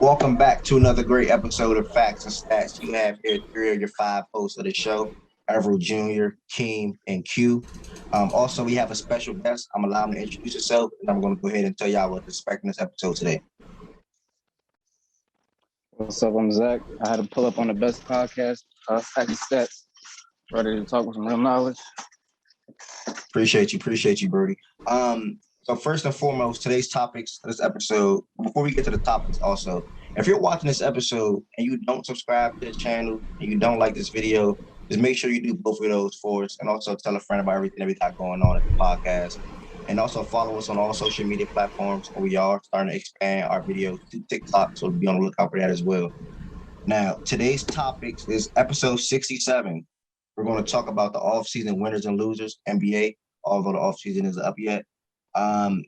Welcome back to another great episode of Facts and Stats. You have here three of your five hosts of the show, Everett Jr., Keem, and Q. Also, we have a special guest. I'm allowing to introduce yourself, and I'm going to go ahead and tell y'all what to expect in this episode today. What's up? I'm Zach. I had to pull up on the best podcast, Facts and Stats. Ready to talk with some real knowledge. Appreciate you, Brody. So first and foremost, today's topics for this episode, before we get to the topics also, if you're watching this episode and you don't subscribe to this channel and you don't like this video, just make sure you do both of those for us, and also tell a friend about everything that we got going on at the podcast. And also follow us on all social media platforms, where we are starting to expand our videos to TikTok, so be on the lookout for that as well. Now, today's topics is episode 67. We're going to talk about the offseason winners and losers, NBA, although the offseason isn't up yet.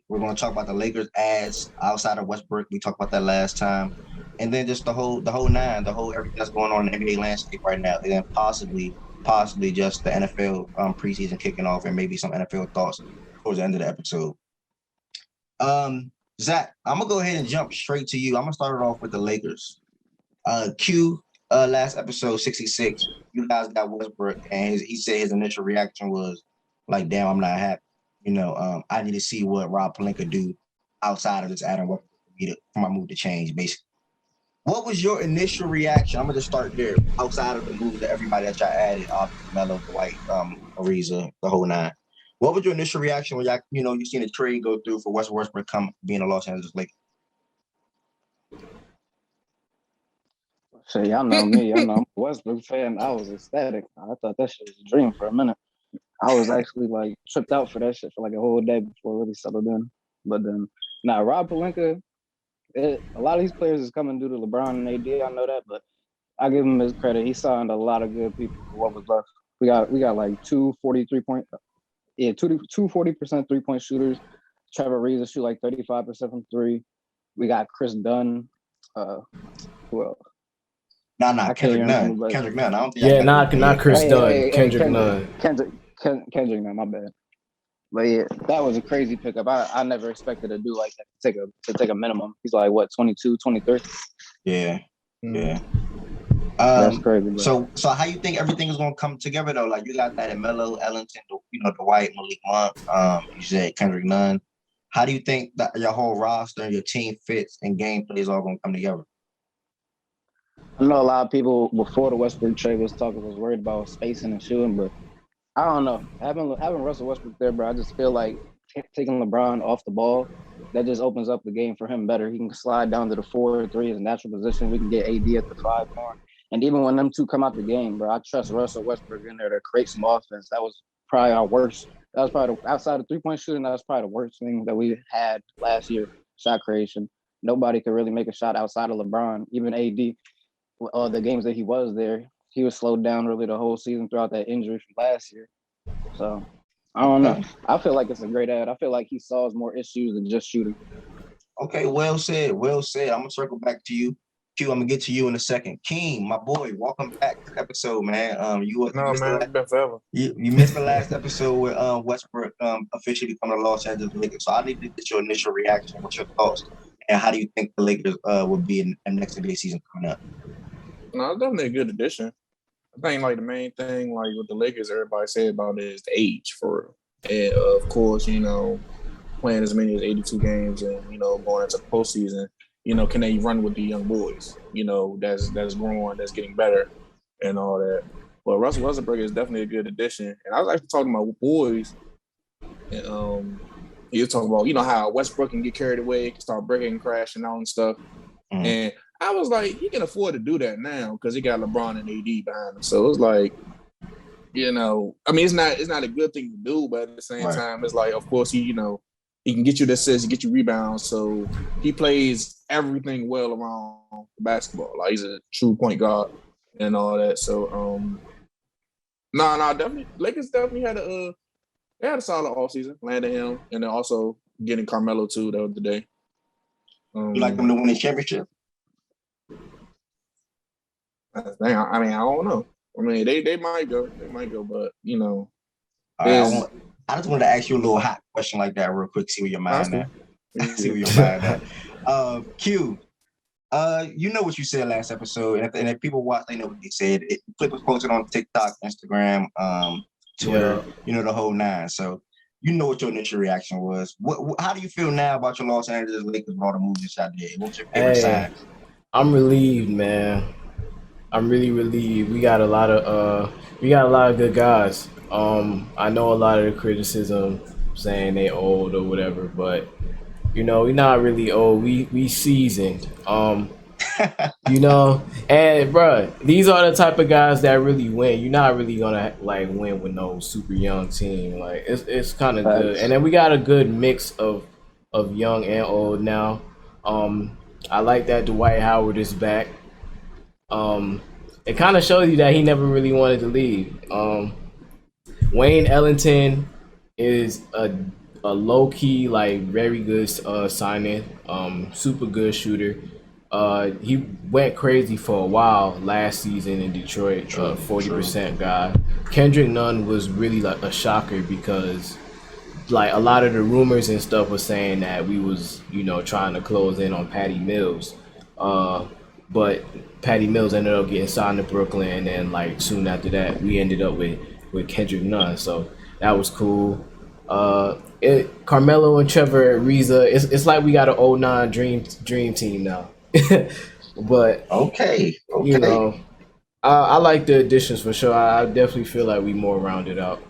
We're going to talk about the Lakers ads outside of Westbrook. We talked about that last time. And then just the whole everything that's going on in the NBA landscape right now. And then possibly just the NFL preseason kicking off, and maybe some NFL thoughts towards the end of the episode. Zach, I'm going to go ahead and jump straight to you. I'm going to start it off with the Lakers. Q, last episode 66, you guys got Westbrook, and he said his initial reaction was like, damn, I'm not happy. I need to see what Rob Pelinka do outside of this Adam Westbrook for my move to change, basically. What was your initial reaction? I'm going to just start there, outside of the move that everybody that y'all added, Melo, Dwight, Ariza, the whole nine. What was your initial reaction when you seen a trade go through for Westbrook come being a Los Angeles Lakers? So y'all know me. Y'all know I'm a Westbrook fan. I was ecstatic. I thought that shit was a dream for a minute. I was actually like tripped out for that shit for like a whole day before it really settled in. But then, Rob Pelinka, a lot of these players is coming due to LeBron and AD. I know that, but I give him his credit. He signed a lot of good people for what was left. We got like two 40% 3-point shooters. Trevor Ariza shoot like 35% from three. We got Chris Dunn. Who else? Kendrick Nunn. Kendrick Nunn. I don't think. Yeah, not Chris Dunn. Kendrick Nunn. Kendrick Nunn. My bad. But yeah, that was a crazy pickup. I never expected to do like that, to take a minimum. He's like what, 22, 23? Yeah. That's crazy. Bro. So how you think everything is gonna come together though? Like you got that in Melo, Ellington, Dwight, Malik Monk. You said Kendrick Nunn. How do you think that your whole roster and your team fits and gameplay is all gonna come together? I know a lot of people before the Westbrook trade was worried about spacing and shooting, but I don't know. Having Russell Westbrook there, bro, I just feel like taking LeBron off the ball, that just opens up the game for him better. He can slide down to the 4 or 3 his natural position. We can get AD at the 5 more. And even when them two come out the game, bro, I trust Russell Westbrook in there to create some offense. That was probably our worst. That was probably outside of 3-point shooting. That was probably the worst thing that we had last year. Shot creation. Nobody could really make a shot outside of LeBron. Even AD. The games that he was there, he was slowed down really the whole season throughout that injury from last year. So, I don't know. I feel like it's a great ad. I feel like he solves more issues than just shooting. Okay, well said. I'm going to circle back to you. Q, I'm going to get to you in a second. King, my boy, welcome back to the episode, man. You missed the last episode with Westbrook officially becoming the Los Angeles Lakers. So I need to get your initial reaction. What's your thoughts? And how do you think the Lakers will be in the next NBA season coming up? No, it's definitely a good addition. I think like the main thing, like with the Lakers, everybody said about it is the age for real. And of course, playing as many as 82 games and going into the postseason, can they run with the young boys? That's growing, that's getting better, and all that. But Russell Westbrook is definitely a good addition. And I was actually talking about boys, and you talking about how Westbrook can get carried away, can start breaking and crashing out and stuff, and I was like, he can afford to do that now because he got LeBron and AD behind him. So it's like, it's not a good thing to do, but at the same time, it's like, of course, he can get you the assists, he get you rebounds. So he plays everything well around the basketball. Like he's a true point guard and all that. So, definitely, Lakers definitely had a solid offseason, landing him, and then also getting Carmelo too the other day. You like them to win the championship? I don't know. They might go. But I just wanted to ask you a little hot question like that real quick. See where your mind at. Q. You know what you said last episode, and if people watch, they know what they said. Clip was posted on TikTok, Instagram, Twitter, the whole nine. So you know what your initial reaction was. How do you feel now about your Los Angeles Lakers and all the moves that y'all did? What's your favorite sign? I'm relieved, man. I'm really relieved. We got a lot of good guys. I know a lot of the criticism saying they old or whatever, but we're not really old. We seasoned. And bruh, these are the type of guys that really win. You're not really gonna like win with no super young team. Like it's kind of good. And then we got a good mix of young and old now. I like that Dwight Howard is back. It kind of shows you that he never really wanted to leave. Wayne Ellington is a low key, like very good signing. Super good shooter. He went crazy for a while last season in Detroit. 40% guy. Kendrick Nunn was really like a shocker because like a lot of the rumors and stuff was saying that we was trying to close in on Patty Mills. But Patty Mills ended up getting signed to Brooklyn, and like soon after that, we ended up with Kendrick Nunn. So that was cool. Carmelo and Trevor Ariza, it's like we got an 09 dream team now. But okay. I like the additions for sure. I definitely feel like we more rounded out.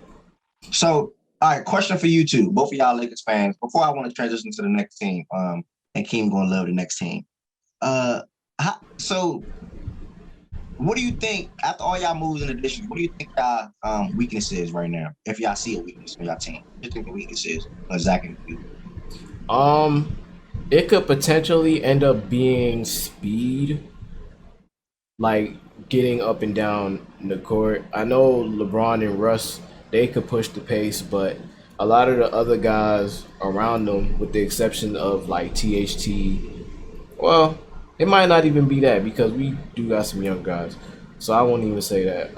So, all right, question for you two, both of y'all Lakers fans. Before I want to transition to the next team, and Keem gonna love the next team. So what do you think after all y'all moves and additions? What do you think y'all weakness is right now? If y'all see a weakness in y'all team, what do you think the weakness is? Zach and you. It could potentially end up being speed, like getting up and down the court. I know LeBron and Russ, they could push the pace, but a lot of the other guys around them, with the exception of like THT, well, it might not even be that because we do got some young guys. So I won't even say that.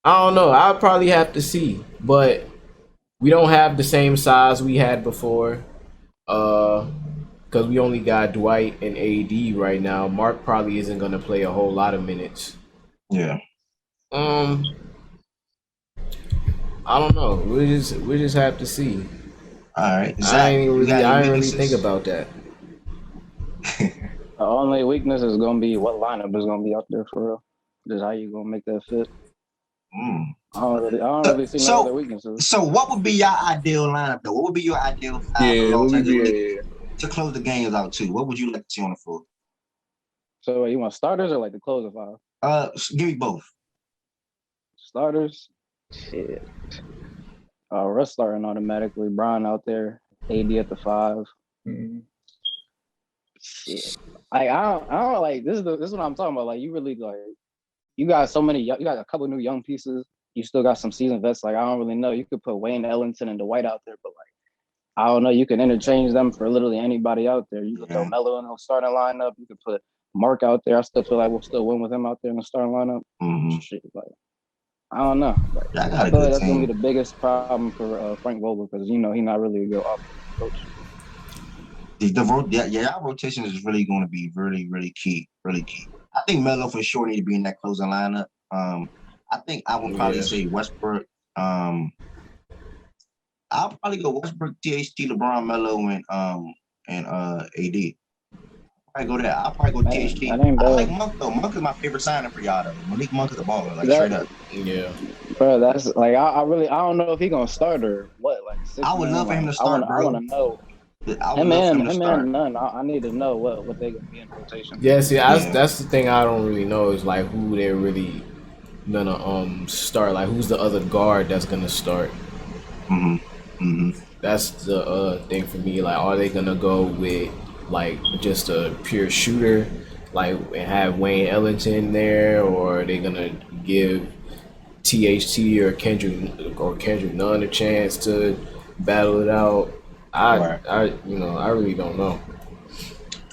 I don't know. I'll probably have to see. But we don't have the same size we had before. Because we only got Dwight and AD right now. Mark probably isn't going to play a whole lot of minutes. Yeah. I don't know. We just have to see. All right. Zach, I didn't really think about that. The only weakness is gonna be what lineup is gonna be out there for real. Just how you gonna make that fit. I don't really see no other weaknesses. So what would be your ideal lineup though? What would be your ideal to close the games out too? What would you like to see on the floor? So you want starters or like the closer five? Give me both. Starters? Shit. Russ starting automatically. Bron out there. AD at the 5. Mm-hmm. Shit. Like I don't like this is what I'm talking about. Like you really like you got so many. You got a couple new young pieces. You still got some seasoned vets. Like I don't really know. You could put Wayne Ellington and Dwight out there, but like I don't know. You can interchange them for literally anybody out there. You could throw Melo in the starting lineup. You could put Mark out there. I still feel like we'll still win with him out there in the starting lineup. Mm-hmm. Shit, like I don't know. Like, I feel like that's gonna be the biggest problem for Frank Vogel because he's not really a good offensive coach. Our rotation is really going to be really, really key. Really key. I think Melo for sure need to be in that closing lineup. I think I would probably say Westbrook. I'll probably go Westbrook, THT, LeBron, Melo, and AD. I'll go there. I'll probably go THT. I like Monk though. Monk is my favorite signing for y'all though. Malik Monk is a baller, like straight up. Yeah. Bro, that's like I don't know if he's gonna start or what. Like I would love for him to start, I want to know. Him and Nunn. I need to know what they gonna be in rotation. Yeah, see, that's the thing I don't really know is like who they're really gonna start. Like who's the other guard that's gonna start? That's the thing for me. Like, are they gonna go with like just a pure shooter, like and have Wayne Ellington there, or are they gonna give THT or Kendrick Nunn a chance to battle it out? I really don't know.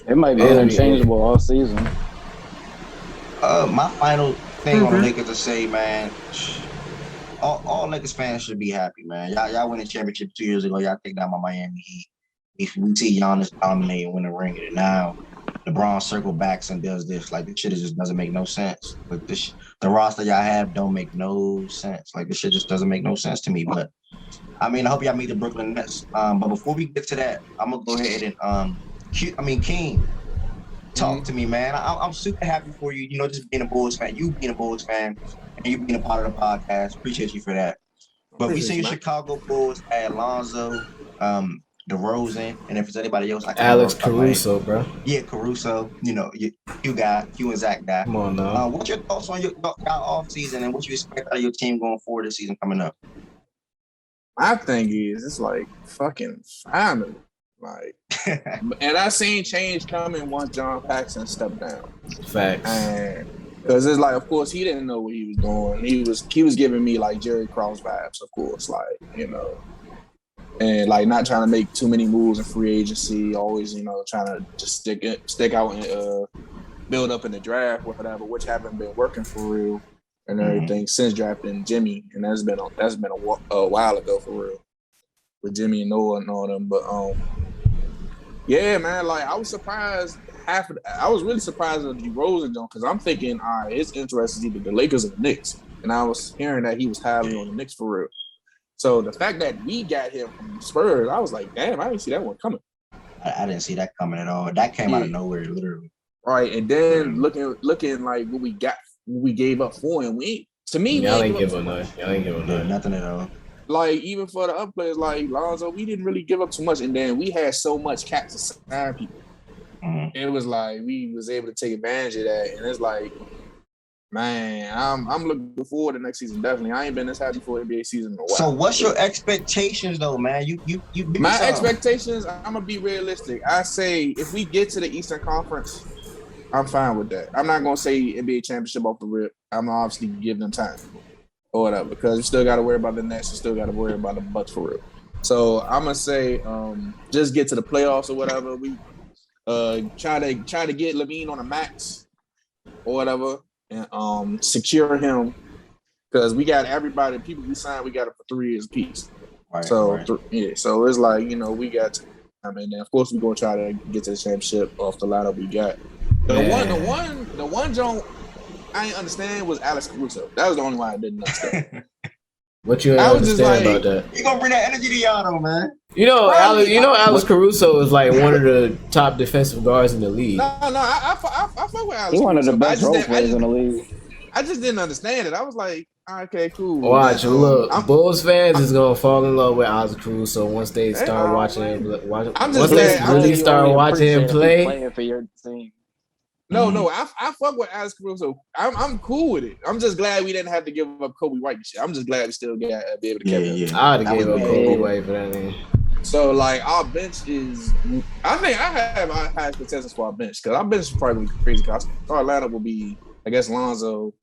It might be interchangeable all season. My final thing on the Lakers to say, man, all Lakers fans should be happy, man. Y'all won a championship 2 years ago. Y'all take down my Miami Heat. we see Giannis dominate and win the ring, and now LeBron circle backs and does this. Like, this shit just doesn't make no sense. Like, the roster y'all have don't make no sense. Like, this shit just doesn't make no sense to me. But I mean, I hope y'all meet the Brooklyn Nets. But before we get to that, I'm gonna go ahead and King, talk to me, man. I'm super happy for you. You know, just being a Bulls fan, you being a Bulls fan, and you being a part of the podcast. Appreciate you for that. But we seen Chicago Bulls add Lonzo, DeRozan, and if there's anybody else, I can Alex Caruso, bro. Yeah, Caruso. You know, you and Zach guy. Come on now. What's your thoughts on your off season and what you expect out of your team going forward this season coming up? My thing is, it's like fucking family. Like, and I seen change coming once John Paxson stepped down. Facts. And because it's like, of course, he didn't know what he was doing. He was giving me like Jerry Krause vibes, of course, like, you know, and like not trying to make too many moves in free agency. Always, you know, trying to just stick out and build up in the draft, whatever, which haven't been working for real and everything since drafting Jimmy, and that's been a while ago for real with Jimmy and Noah and all them. But yeah, man, like I was surprised. I was really surprised at DeRozan, because I'm thinking, all right, his interest is either the Lakers or the Knicks, and I was hearing that he was highly on the Knicks for real. So the fact that we got him from Spurs, I was like, damn, I didn't see that one coming. I didn't see that coming at all. That came out of nowhere, literally. Right, and then looking like what we gave up for him. Y'all ain't give up nothing. Nothing at all. Like, even for the other players like Lonzo, we didn't really give up too much, and then we had so much cap to sign people. It was like we was able to take advantage of that, and it's like, man, I'm looking forward to next season. Definitely, I ain't been this happy for NBA season in a while. So, what's your expectations, though, man? You my expectations. I'm gonna be realistic. I say if we get to the Eastern Conference, I'm fine with that. I'm not gonna say NBA championship off the rip. I'm obviously give them time or whatever, because we still got to worry about the Nets. We still got to worry about the Bucks for real. So I'm gonna say just get to the playoffs or whatever. We try to get Levine on a max or whatever, and secure him, because we got everybody. People we signed, we got it for 3 years apiece. Right, so right. So it's like, you know, we got. And then of course we're gonna try to get to the championship off the lineup we got. The one Joan I didn't understand was Alex Caruso. That was the only one I didn't understand. What you understand about that? You gonna bring that energy to Yano, man? You know, Alex Caruso is like one of the top defensive guards in the league. No, I fuck with Alex. He's one of the best role players in the league. I just didn't understand it. I was like, okay, cool. Watch, look, Bulls fans is gonna fall in love with Alex Caruso once they start watching him. Once they really start watching him play. Playing for your team. No, I fuck with Alex Caruso. I'm cool with it. I'm just glad we didn't have to give up Kobe White and shit. I'm just glad we still got be able to carry him. Yeah. I'd have gave up Kobe White for that name. So like our bench is, I think I have our highest contestants for our bench, because our bench is probably crazy. Cause our lineup will be, I guess, Lonzo,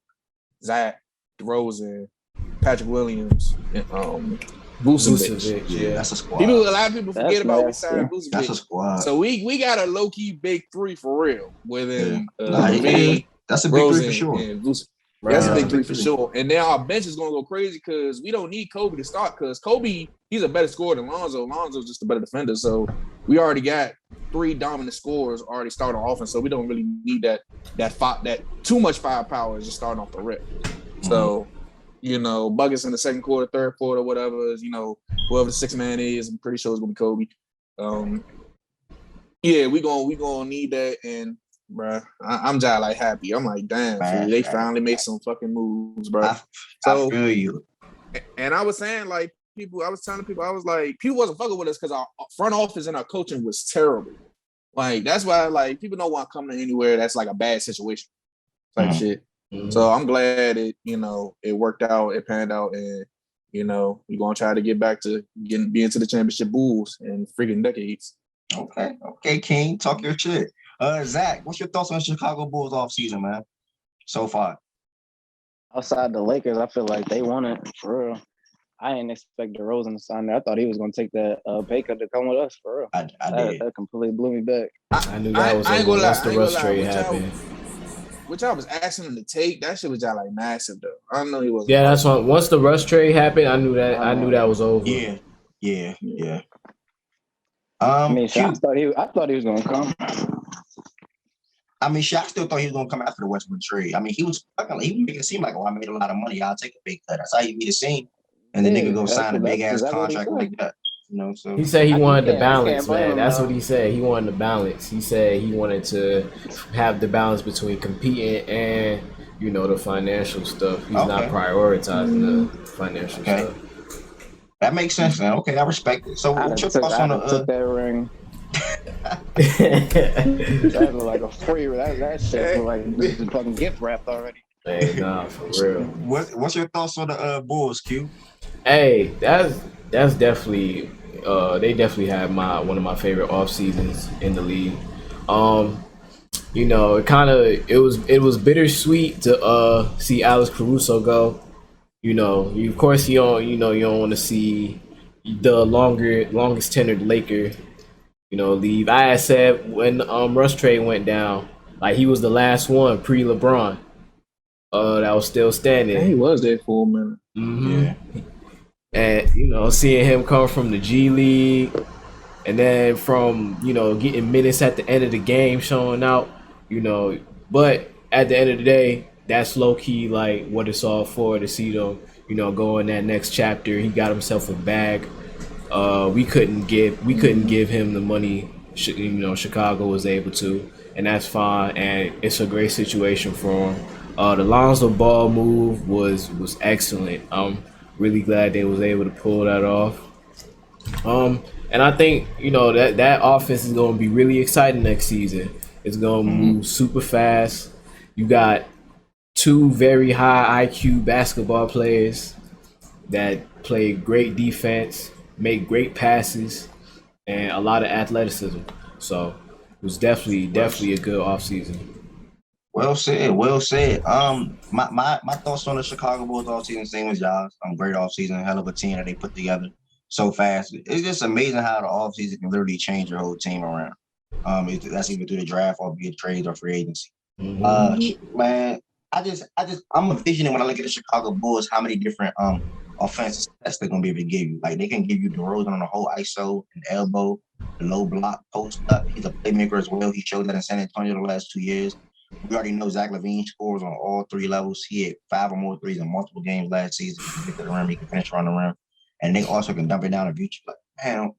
Zach, DeRozan, Patrick Williams, and Vucevic. Yeah, that's a squad. A lot of people forget about we signed Vucevic. That's a squad. So we got a low key big 3 for real. Within that's a big 3 for sure. That's a big 3 for sure. And now our bench is gonna go crazy because we don't need Kobe to start, because Kobe, he's a better scorer than Lonzo. Lonzo's just a better defender. So we already got 3 dominant scorers already starting offense. So we don't really need that too much firepower is just starting off the rip. So, you know, buckets in the second quarter, third quarter, whatever, you know, whoever the 6th man is, I'm pretty sure it's gonna be Kobe. Yeah, we gonna need that, and bruh, I'm just like happy. I'm like, damn, they finally made some fucking moves, bro. I feel you. And I was saying, like, I was telling people, I was like, people wasn't fucking with us because our front office and our coaching was terrible. Like, that's why, like, people don't want to come to anywhere that's like a bad situation type shit. So I'm glad it worked out, it panned out, and we're gonna try to get back to being to the championship Bulls in freaking decades. Okay, King, talk your shit. Zach, what's your thoughts on the Chicago Bulls offseason, man? So far. Outside the Lakers, I feel like they won it for real. I didn't expect DeRozan to sign there. I thought he was going to take that pay cut to come with us for real. I did. That completely blew me back. I knew that was once the Russ trade happened. Which I was asking him to take. That shit was just like massive though. I don't know he wasn't. Yeah, that's one. Once the Russ trade happened, I knew that was over. Yeah. I mean, Q. I thought he was gonna come. I mean, shit, I still thought he was gonna come after the Westbrook trade. I mean, he was making it seem like, oh, I made a lot of money. I'll take a big cut. That's how you meet a scene, and the nigga go sign a big ass contract like that. You know, so He said he wanted the you balance, can't blame man. him, That's though. what he said. He wanted the balance. He said he wanted to have the balance between competing and, you know, the financial stuff. He's not prioritizing the financial stuff. That makes sense, man. Okay, I respect it. So, what's your thoughts on took that ring. That was like a free. That shit was like this is fucking gift wrapped already. Hey, nah, for real. What's your thoughts on the Bulls, Q? Hey, that's definitely they definitely had one of my favorite off seasons in the league. You know, it was bittersweet to see Alex Caruso go. You know, of course you don't want to see the longest tenured Laker, you know, leave. I had said when Russ trade went down, like he was the last one pre LeBron. That was still standing. Yeah, he was there for a minute. Mm-hmm. Yeah. And, you know, seeing him come from the G League and then from, you know, getting minutes at the end of the game, showing out, you know. But at the end of the day, that's low key like what it's all for, to see them, you know, go in that next chapter. He got himself a bag. We couldn't give him the money, you know, Chicago was able to, and that's fine. And it's a great situation for him. The Lonzo Ball move was excellent. I'm really glad they was able to pull that off. And I think, you know, that offense is going to be really exciting next season. It's going to move super fast. You got two very high IQ basketball players that play great defense, make great passes, and a lot of athleticism. So it was definitely a good offseason. Well said. Well said. My thoughts on the Chicago Bulls offseason, same as y'all's. Great offseason, hell of a team that they put together so fast. It's just amazing how the offseason can literally change your whole team around. That's even through the draft, or be it trades or free agency. Man, I'm envisioning when I look at the Chicago Bulls how many different offensive sets they're gonna be able to give you. Like they can give you DeRozan on the whole ISO, an elbow, the low block, post up. He's a playmaker as well. He showed that in San Antonio the last 2 years. We already know Zach LaVine scores on all three levels. He had 5 or more threes in multiple games last season. He can get to the rim. He can finish around the rim. And they also can dump it down the future. Like, man,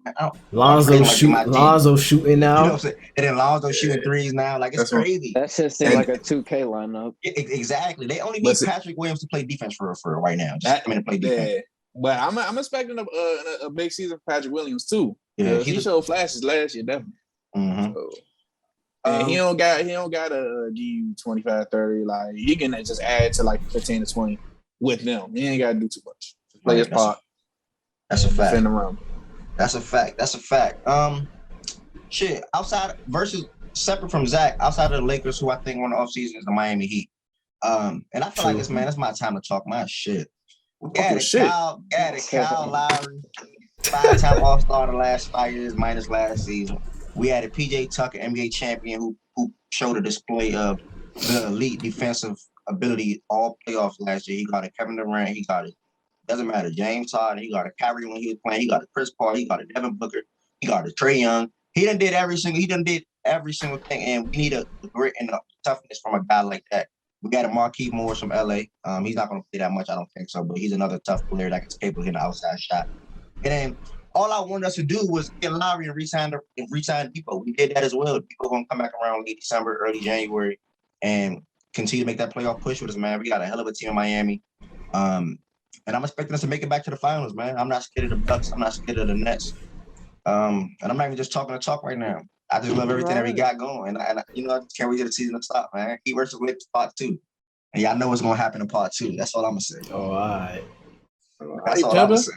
Lonzo shooting now. You know what I'm saying? And then Lonzo shooting threes now. Like, it's crazy. That shit seems like a 2K lineup. Exactly. They only need Patrick Williams to play defense for right now. Just come in and play defense. Yeah. But I'm expecting a big season for Patrick Williams, too. Yeah, he showed flashes last year, definitely. Mm-hmm. So. And he don't got to give you 25, 30. Like he can just add to like 15 to 20 with them. He ain't got to do too much. Just play his part. That's a fact. Defend around. That's a fact. Shit. Outside versus separate from Zach, outside of the Lakers, who I think won the offseason is the Miami Heat. And I feel like it's my time to talk my shit. We added Kyle Lowry, 5-time All-Star the last 5 years, minus last season. We added PJ Tucker, NBA champion, who showed a display of the elite defensive ability all playoffs last year. He got a Kevin Durant. He got it. Doesn't matter. James Harden. He got a Kyrie when he was playing. He got a Chris Paul. He got a Devin Booker. He got a Trae Young. He done did every single thing. And we need a grit and a toughness from a guy like that. We got a Marquise Morris from LA. He's not going to play that much, I don't think so. But he's another tough player that is capable of hitting the outside shot. And then all I wanted us to do was get Lowry and re-sign Depot. We did that as well. Depot going to come back around late December, early January, and continue to make that playoff push with us, man. We got a hell of a team in Miami. And I'm expecting us to make it back to the finals, man. I'm not scared of the Bucks. I'm not scared of the Nets. And I'm not even just talking to talk right now. I just love everything that we got going. And I just can't wait till the season to stop, man. Heat versus Lakers part 2. And y'all know what's going to happen in part 2. That's all I'm going to say. All right. That's all I'm going to say.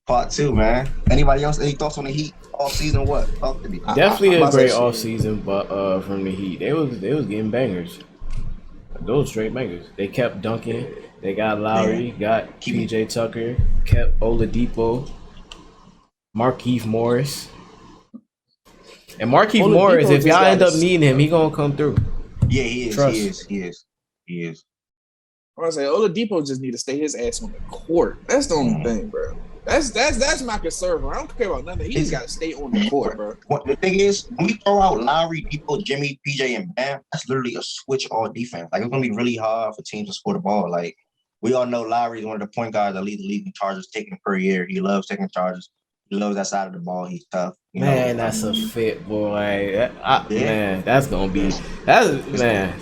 Part 2, man. Anybody else? Any thoughts on the Heat off season? What? Talk to me. Definitely a great off season, but from the Heat, they was getting bangers. Those straight bangers. They kept dunking. They got Lowry, got PJ Tucker, kept Oladipo, Marquise Morris. And Marquise Morris, if y'all end up needing him, he gonna come through. Yeah, he is. He is. I was say Oladipo just need to stay his ass on the court. That's the only thing, bro. That's my concern, bro. I don't care about nothing. He just got to stay on the court, bro. The thing is, when we throw out Lowry, Depot, Jimmy, PJ, and Bam, that's literally a switch all defense. Like, it's gonna be really hard for teams to score the ball. Like, we all know Lowry is one of the point guards that lead the league in charges taken per year. He loves taking charges. He loves that side of the ball. He's tough. That's a fit, boy. Yeah. Man, that's gonna be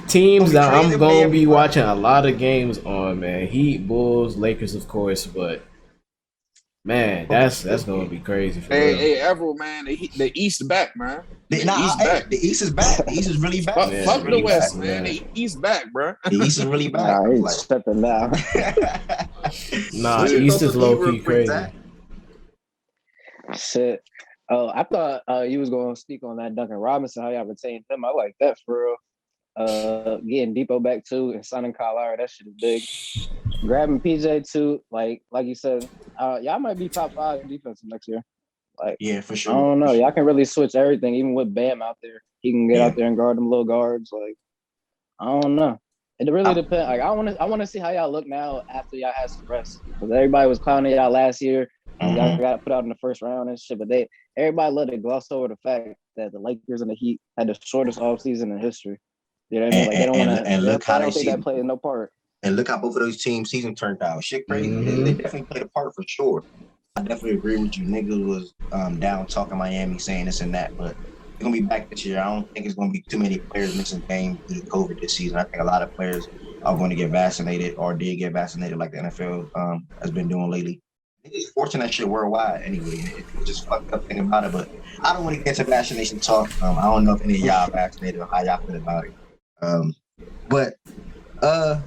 teams that I'm gonna be watching a lot of games on, man. Heat, Bulls, Lakers, of course, but man, that's gonna be crazy. Hey, Everett, man, the East back, man. The East is back. The East is really back. Fuck the West, man. The East back, bro. The East is really back. Nah, he's stepping down. East is low key crazy. Shit. Oh, I thought you was going to speak on that Duncan Robinson, how y'all retained him. I like that for real. Getting Depot back too and signing Kyle Lowry, that shit is big. Grabbing PJ too, like you said, y'all might be top 5 defense next year. Like, yeah, for sure. I don't know. Y'all can really switch everything, even with Bam out there. He can get out there and guard them little guards. Like, I don't know. It really depends. Like, I want to see how y'all look now after y'all had some rest. Because everybody was clowning y'all last year. Y'all got put out in the first round and shit. But everybody let it gloss over the fact that the Lakers and the Heat had the shortest offseason in history. You know what I mean? Like, they don't want to. And look how they think that plays no part. And look how both of those teams' season turned out. Shit crazy. They definitely played a part for sure. I definitely agree with you. Niggas was down talking Miami, saying this and that, but they're gonna be back this year. I don't think it's gonna be too many players missing games due to COVID this season. I think a lot of players are going to get vaccinated or did get vaccinated, like the NFL has been doing lately. It's fortunate that shit worldwide anyway. It's just fucked up thing about it, but I don't want to get to vaccination talk. I don't know if any of y'all vaccinated or how y'all feel about it. But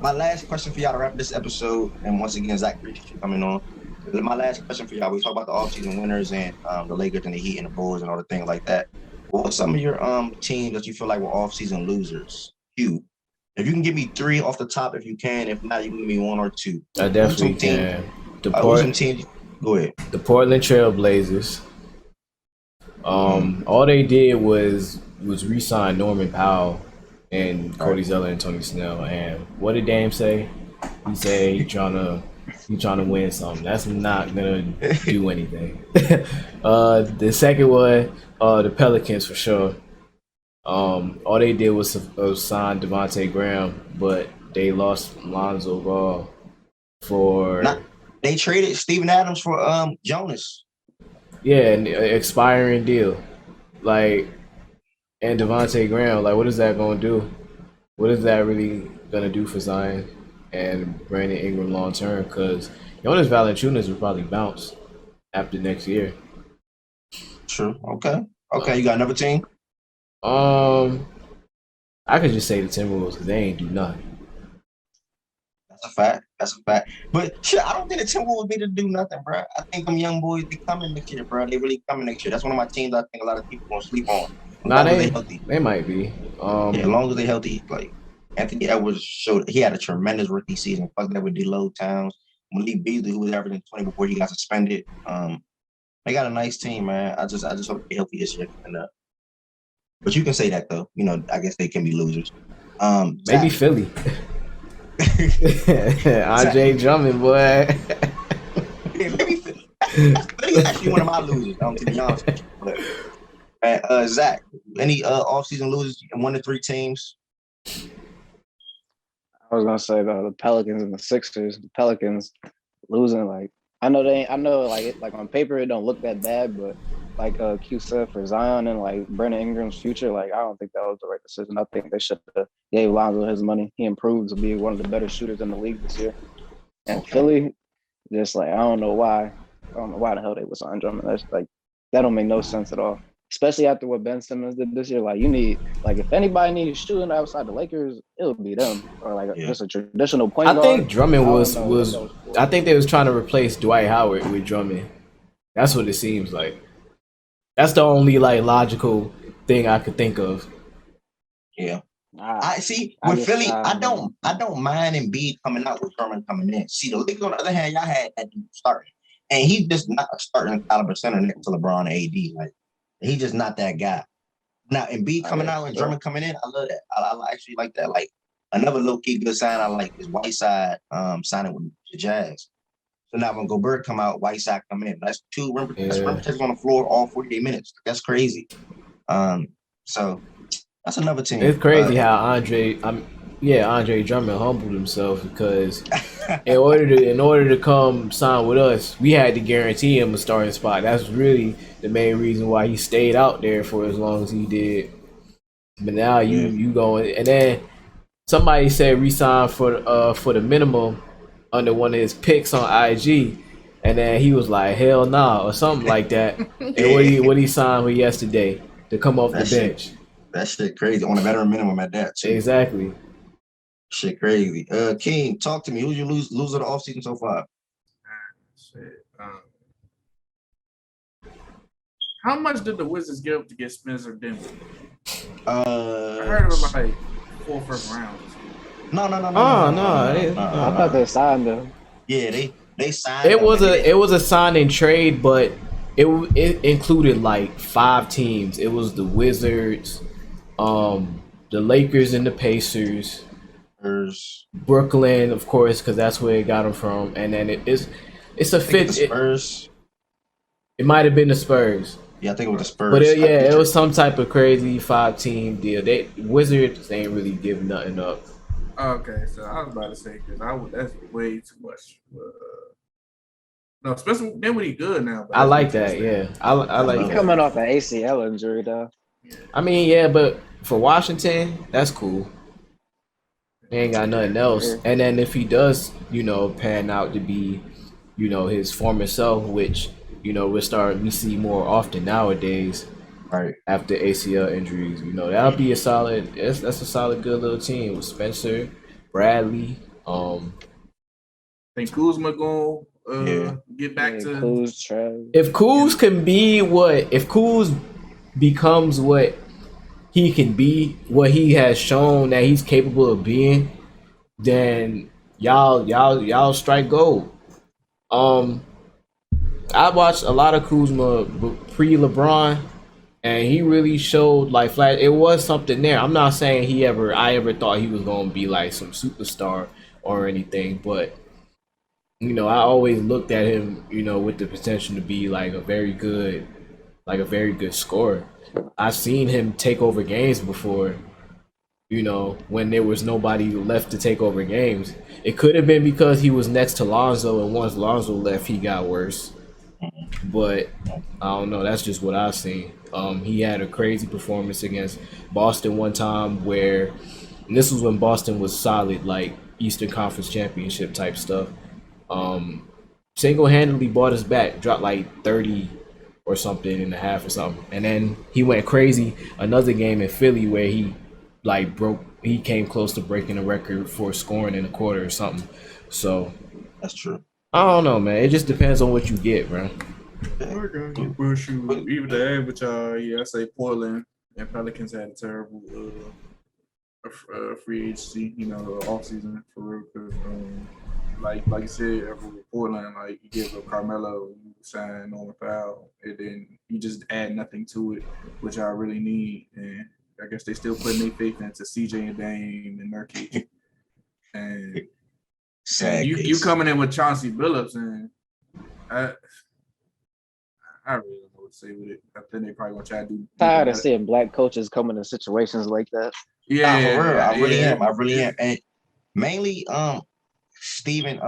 my last question for y'all to wrap this episode, and once again, Zach, appreciate you coming on. My last question for y'all, we talk about the offseason winners and the Lakers and the Heat and the Bulls and all the things like that. What are some of your teams that you feel like were offseason losers? If you can give me 3 off the top, if you can. If not, you can give me 1 or 2. I definitely can. Some teams. Go ahead. The Portland Trail Blazers. All they did was re-sign Norman Powell and Cody Zeller and Tony Snell. And what did Dame say? He said he trying to win something. That's not gonna do anything. The second one, the Pelicans for sure. All they did was sign Devontae Graham, but they lost Lonzo Ball for. They traded Steven Adams for Jonas. Yeah, an expiring deal. Like, and Devontae Graham, like, what is that gonna do? What is that really gonna do for Zion and Brandon Ingram long term? Because Jonas Valanciunas will probably bounce after next year. True. Okay. You got another team? I could just say the Timberwolves because they ain't do nothing. That's a fact. But shit, I don't think the Timberwolves need to do nothing, bro. I think them young boys, they coming next year, bro. They really coming next year. That's one of my teams I think a lot of people gonna sleep on. They might be. As long as they healthy. Like, Anthony Edwards showed he had a tremendous rookie season. Fuck that with D'Lo Towns. Malik Beasley, who was averaging 20 before he got suspended. They got a nice team, man. I just hope they're healthy this year. But you can say that though. I guess they can be losers. Maybe Philly. Andre Drummond, boy. Maybe Philly. Philly's actually one of my losers. To be honest with you. But, Zach, any offseason losers? 1 to 3 teams. I was gonna say the Pelicans and the Sixers. The Pelicans losing, like I know like on paper it don't look that bad, but like Q said, for Zion and like Brandon Ingram's future, like I don't think that was the right decision. I think they should have gave Lonzo his money. He improved to be one of the better shooters in the league this year. And Philly, just like I don't know why the hell they would sign Drummond. That's like that don't make no sense at all. Especially after what Ben Simmons did this year. Like you need, like if anybody needs shooting outside the Lakers, it would be them or like just a traditional point guard. I think Drummond was. I think they was trying to replace Dwight Howard with Drummond. That's what it seems like. That's the only like logical thing I could think of. Yeah. I see with Philly, I don't mind Embiid coming out with Drummond coming in. See, the Lakers on the other hand, y'all had that dude starting. And he's just not a starting caliber center next to LeBron and AD. Like he's just not that guy. Now Embiid coming out and Drummond coming in, I love that. I actually like that. Like another low key good sign I like is Whiteside signing with the Jazz. So now when Gobert come out, Whiteside come in. That's two rim Yeah. protectors on the floor all 48 minutes. That's crazy. So that's another team. It's crazy how Andre Drummond humbled himself because in order to come sign with us, we had to guarantee him a starting spot. That's really the main reason why he stayed out there for as long as he did. But now you going, and then somebody said resign for the minimum under one of his picks on IG, and then he was like hell nah or something like that. And what he signed with yesterday to come off the bench. That shit crazy on a veteran minimum at that too. Exactly. Shit crazy. King, talk to me. Who's your loser of the offseason so far? Shit. How much did the Wizards give to get Spencer Dinwiddie? I heard it was like 4 first rounds. No. I thought they signed them. Yeah, they signed. It was a sign and trade, but it included like 5 teams. It was the Wizards, the Lakers and the Pacers, Brooklyn, of course, because that's where it got them from, and then it's a fit. The Spurs. It might have been the Spurs. Yeah, I think it was the Spurs. But it was some type of crazy 5-team deal. Wizards ain't really giving nothing up. Okay, so I was about to say because that's way too much. No, especially then when he good now. I like that. Yeah, I like He's that. coming off an ACL injury though. I mean, yeah, but for Washington, that's cool. He ain't got nothing else. And then if he does, pan out to be, his former self, which we see more often nowadays. Right. After ACL injuries, that'll be that's a solid, good little team with Spencer, Bradley. Think Kuzma gonna get back to Kuz, if Kuz becomes what he can be, what he has shown that he's capable of being, then y'all strike gold. I watched a lot of Kuzma pre-LeBron. And he really showed like flash. It was something there. I'm not saying I ever thought he was gonna be like some superstar or anything, but I always looked at him, with the potential to be like a very good scorer. I've seen him take over games before, when there was nobody left to take over games. It could have been because he was next to Lonzo, and once Lonzo left, he got worse. But I don't know. That's just what I've seen. He had a crazy performance against Boston one time and this was when Boston was solid, like Eastern Conference Championship type stuff. Single-handedly brought us back, dropped like 30 or something in the half or something. And then he went crazy another game in Philly where he came close to breaking the record for scoring in a quarter or something. So that's true. I don't know, man. It just depends on what you get, bro. Even the average, I say Portland and Pelicans had a terrible free agency, offseason for real. Because, like you said, with Portland, like you give Carmelo, you sign Norman Powell, and then you just add nothing to it, which I really need. And I guess they still putting their faith into CJ and Dame and Nurkic. And you coming in with Chauncey Billups, and I really don't know what to say with it. I think they probably gonna try to do. Tired of seeing black coaches coming in situations like that. Yeah, for real. I really am. And mainly, Steven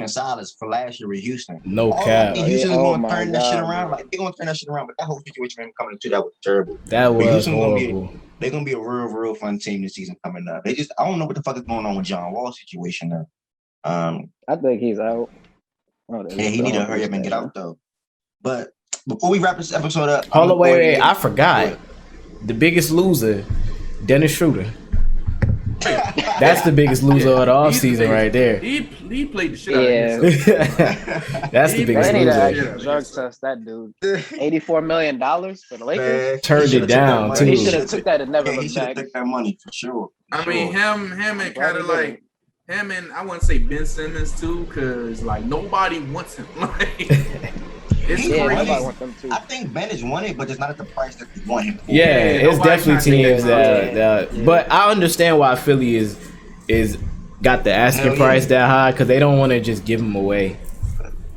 Silas for last year with Houston. No cap. Houston's gonna turn that shit around. Like they're gonna turn that shit around, but that whole situation him coming into that was terrible. That was horrible. They're gonna be a real fun team this season coming up. I don't know what the fuck is going on with John Wall's situation now. I think he's out. He need to hurry up and get out though. But before we wrap this episode up, hold on, wait, I forgot. The biggest loser, Dennis Schroeder. That's the biggest loser of the offseason right there. He played the shit out of himself. That's the biggest loser. Drug test that dude. $84 million for the Lakers. Turned it down too. He should have took that and never looked He should have back. took that money for sure. I mean, him and kind of like him and I wouldn't say Ben Simmons too, because like nobody wants him. Like it's crazy. I think Ben has won it, but it's not at the price that they want him for. Yeah, it's definitely teams that. But I understand why Philly is got the asking price that high because they don't want to just give him away.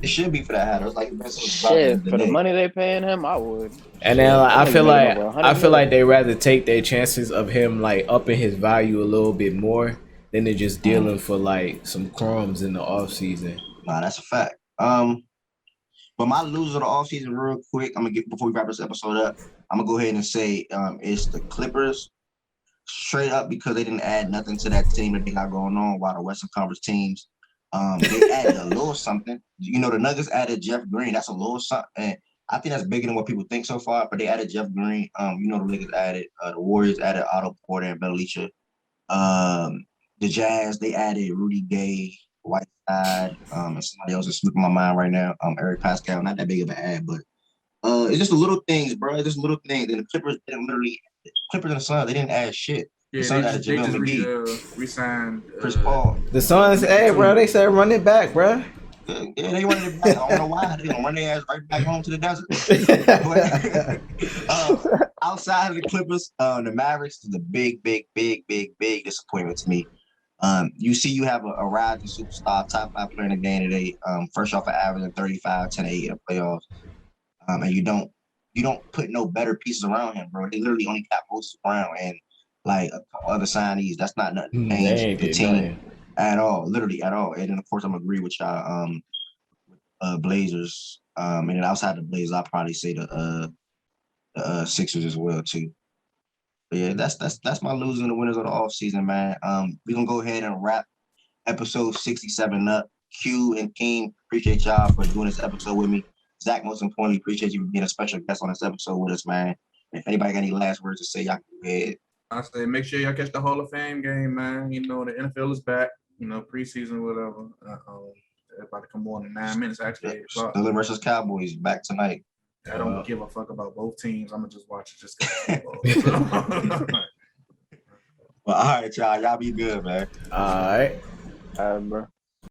It should be for that hat. It's like Shit, for the money they paying him, I would. And then like, I feel like they they rather take their chances of him like upping his value a little bit more than to just dealing for like some crumbs in the off season. Nah, that's a fact. But my loser of the offseason, real quick, I'm gonna get before we wrap this episode up. I'm gonna go ahead and say it's the Clippers, straight up, because they didn't add nothing to that team that they got going on. While the Western Conference teams, they added a little something. You know, the Nuggets added Jeff Green. That's a little something. And I think that's bigger than what people think so far. But they added Jeff Green. You know, the Lakers added the Warriors added Otto Porter and Belichick. The Jazz, they added Rudy Gay, Whiteside, and somebody else is slipping my mind right now. Eric Pascal, not that big of an ad, but it's just the little things, bro. It's just little things. And the Clippers didn't Clippers and the Suns, they didn't add shit. Yeah, the Suns they added just JaVale McGee, re-signed Chris Paul. The Suns, hey, bro, they said run it back, bro. Yeah, they running it back. I don't know why. They gonna run their ass right back home to the desert. Outside of the Clippers, the Mavericks is a big disappointment to me. You see, you have a rising superstar, top 5 player in the game today. First off, an average of 35, 10, 8 in the playoffs. And you don't put no better pieces around him, bro. They literally only got Moses Brown and like a couple other signees. That's not nothing to change the team at all, literally at all. And then of course I'm agree with y'all. Blazers. And then outside the Blazers, I'll probably say the Sixers as well too. But yeah, that's my losing the winners of the offseason, man. We're gonna go ahead and wrap episode 67 up. Q and King, appreciate y'all for doing this episode with me. Zach, most importantly, appreciate you being a special guest on this episode with us, man. If anybody got any last words to say, y'all can go ahead. I say make sure y'all catch the Hall of Fame game, man. You know, the NFL is back, you know, preseason, whatever. About to come on in 9 minutes, actually. Steelers versus Cowboys back tonight. I don't give a fuck about both teams. I'm gonna just watch it just because. Well, all right, y'all. Y'all be good, man. All right. Bro.